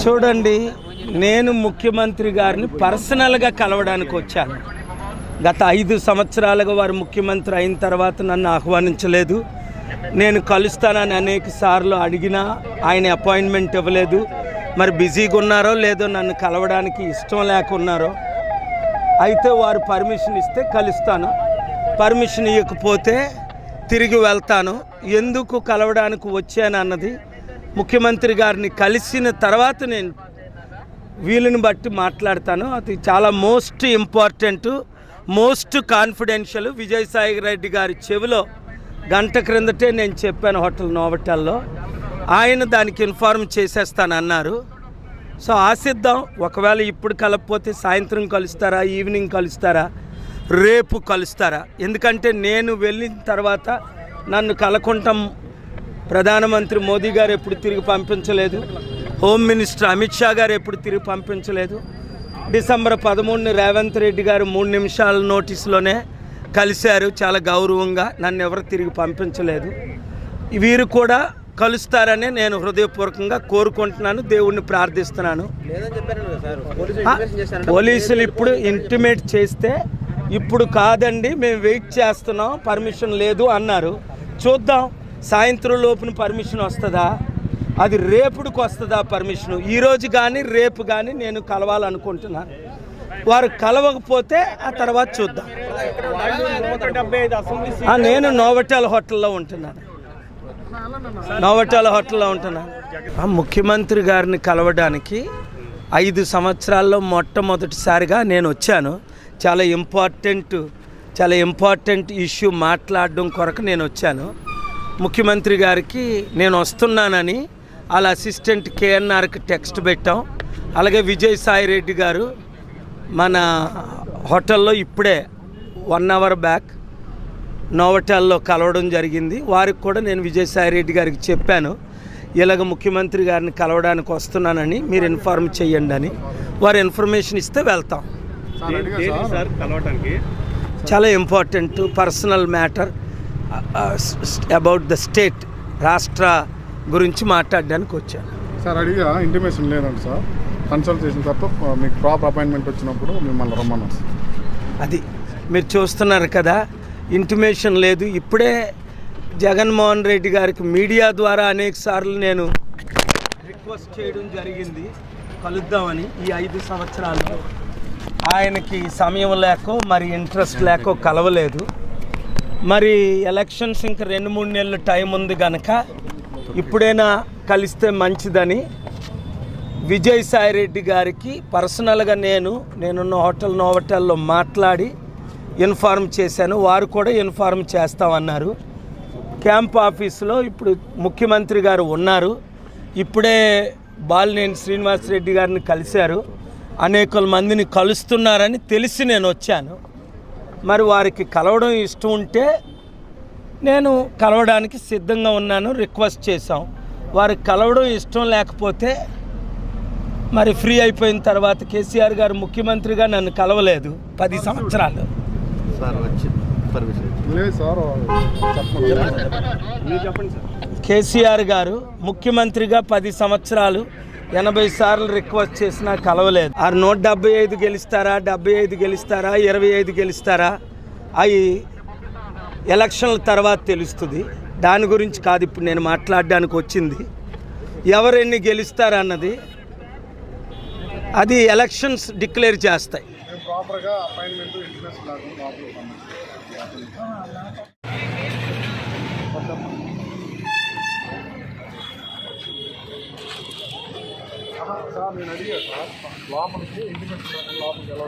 చూడండి, నేను ముఖ్యమంత్రి గారిని పర్సనల్గా కలవడానికి వచ్చాను. గత 5 సంవత్సరాలుగా వారు ముఖ్యమంత్రి అయిన తర్వాత నన్ను ఆహ్వానించలేదు. నేను కలుస్తానని అనేక సార్లు అడిగినా ఆయన అపాయింట్మెంట్ ఇవ్వలేదు. మరి బిజీగా ఉన్నారో లేదో నన్ను కలవడానికి ఇష్టం లేకున్నారో. అయితే వారు పర్మిషన్ ఇస్తే కలుస్తాను, పర్మిషన్ ఇవ్వకపోతే తిరిగి వెళ్తాను. ఎందుకు కలవడానికి వచ్చాను అన్నది ముఖ్యమంత్రి గారిని కలిసిన తర్వాత నేను వీలుని బట్టి మాట్లాడతాను. అది చాలా most important, most confidential. Vijayasai Reddy గారి చెవిలో గంట క్రిందటే నేను చెప్పాను హోటల్ నోవటల్లో. ఆయన దానికి ఇన్ఫార్మ్ చేసేస్తానన్నారు. సో ఆశిద్దాం. ఒకవేళ ఇప్పుడు కలపకపోతే సాయంత్రం కలుస్తారా, ఈవినింగ్ కలుస్తారా, రేపు కలుస్తారా? ఎందుకంటే నేను వెళ్ళిన తర్వాత నన్ను కలకుంటాం ప్రధానమంత్రి మోదీ గారు ఎప్పుడు తిరిగి పంపించలేదు, హోమ్ మినిస్టర్ అమిత్ షా గారు ఎప్పుడు తిరిగి పంపించలేదు. డిసెంబర్ 13 రేవంత్ రెడ్డి గారు 3 నిమిషాల నోటీసులోనే కలిశారు చాలా గౌరవంగా. నన్ను ఎవరు తిరిగి పంపించలేదు. వీరు కూడా కలుస్తారని నేను హృదయపూర్వకంగా కోరుకుంటున్నాను, దేవుణ్ణి ప్రార్థిస్తున్నాను. పోలీసులు ఇప్పుడు ఇంటిమేట్ చేస్తే ఇప్పుడు కాదండి మేము వెయిట్ చేస్తున్నాం, పర్మిషన్ లేదు అన్నారు. చూద్దాం, సాయంత్రం లోపున పర్మిషన్ వస్తుందా, అది రేపుడికి వస్తుందా పర్మిషను. ఈరోజు కానీ రేపు కానీ నేను కలవాలనుకుంటున్నాను. వారు కలవకపోతే ఆ తర్వాత చూద్దాం. నేను నోవటెల్ హోటల్లో ఉంటున్నాను. ముఖ్యమంత్రి గారిని కలవడానికి 5 సంవత్సరాల్లో మొట్టమొదటిసారిగా నేను వచ్చాను. చాలా ఇంపార్టెంట్ ఇష్యూ మాట్లాడడం కొరకు నేను వచ్చాను. ముఖ్యమంత్రి గారికి నేను వస్తున్నానని వాళ్ళ అసిస్టెంట్ కేఎన్ఆర్కి టెక్స్ట్ పెట్టాం. అలాగే విజయసాయి రెడ్డి గారు మన హోటల్లో ఇప్పుడే 1 అవర్ బ్యాక్ నోవటెల్లో కలవడం జరిగింది. వారికి కూడా నేను విజయసాయి రెడ్డి గారికి చెప్పాను, ఇలాగ ముఖ్యమంత్రి గారిని కలవడానికి వస్తున్నానని మీరు ఇన్ఫార్మ్ చేయండి అని. వారు ఇన్ఫర్మేషన్ ఇస్తే వెళ్తాం. చాలా important personal matter about the state, రాష్ట్ర గురించి మాట్లాడడానికి వచ్చాను. సార్ అడిగా ఇంటిమేషన్ లేదండి సార్, కన్సల్ట్ చేసిన తర్వాత మీకు ప్రాపర్ అపాయింట్మెంట్ వచ్చినప్పుడు మిమ్మల్ని రమ్మన్నారు. అది మీరు చూస్తున్నారు కదా, ఇంటిమేషన్ లేదు. ఇప్పుడే జగన్మోహన్ రెడ్డి గారికి మీడియా ద్వారా అనేక సార్లు నేను రిక్వెస్ట్ చేయడం జరిగింది కలుద్దామని. ఈ 5 సంవత్సరాలు ఆయనకి సమయం లేకో మరి ఇంట్రెస్ట్ లేకో కలవలేదు. మరి ఎలక్షన్స్ ఇంకా 2-3 నెలలు టైం ఉంది కనుక ఇప్పుడైనా కలిస్తే మంచిదని విజయసాయి రెడ్డి గారికి పర్సనల్గా నేనున్న హోటల్ నోవటెల్లో మాట్లాడి ఇన్ఫార్మ్ చేశాను. వారు కూడా ఇన్ఫార్మ్ చేస్తామన్నారు. క్యాంప్ ఆఫీసులో ఇప్పుడు ముఖ్యమంత్రి గారు ఉన్నారు. ఇప్పుడే బాలినేని శ్రీనివాసరెడ్డి గారిని కలిశారు. అనేక మందిని కలుస్తున్నారని తెలిసి నేను వచ్చాను. మరి వారికి కలవడం ఇష్టం ఉంటే నేను కలవడానికి సిద్ధంగా ఉన్నాను. రిక్వెస్ట్ చేశాం. వారికి కలవడం ఇష్టం లేకపోతే మరి ఫ్రీ అయిపోయిన తర్వాత కేసీఆర్ గారు ముఖ్యమంత్రిగా నన్ను కలవలేదు 10 సంవత్సరాలు. కేసీఆర్ గారు ముఖ్యమంత్రిగా 10 సంవత్సరాలు 80 సార్లు రిక్వెస్ట్ చేసినా కలవలేదు. 175 గెలుస్తారా, 75 గెలుస్తారా, 25 గెలుస్తారా, అవి ఎలక్షన్ల తర్వాత తెలుస్తుంది. దాని గురించి కాదు ఇప్పుడు నేను మాట్లాడడానికి వచ్చింది. ఎవరెన్ని గెలుస్తారా అన్నది అది ఎలక్షన్స్ డిక్లేర్ చేస్తాయి. సార్ నేను అడిగా సార్ లోపలికి ఇంటిమేషన్ లోపలికి ఎలా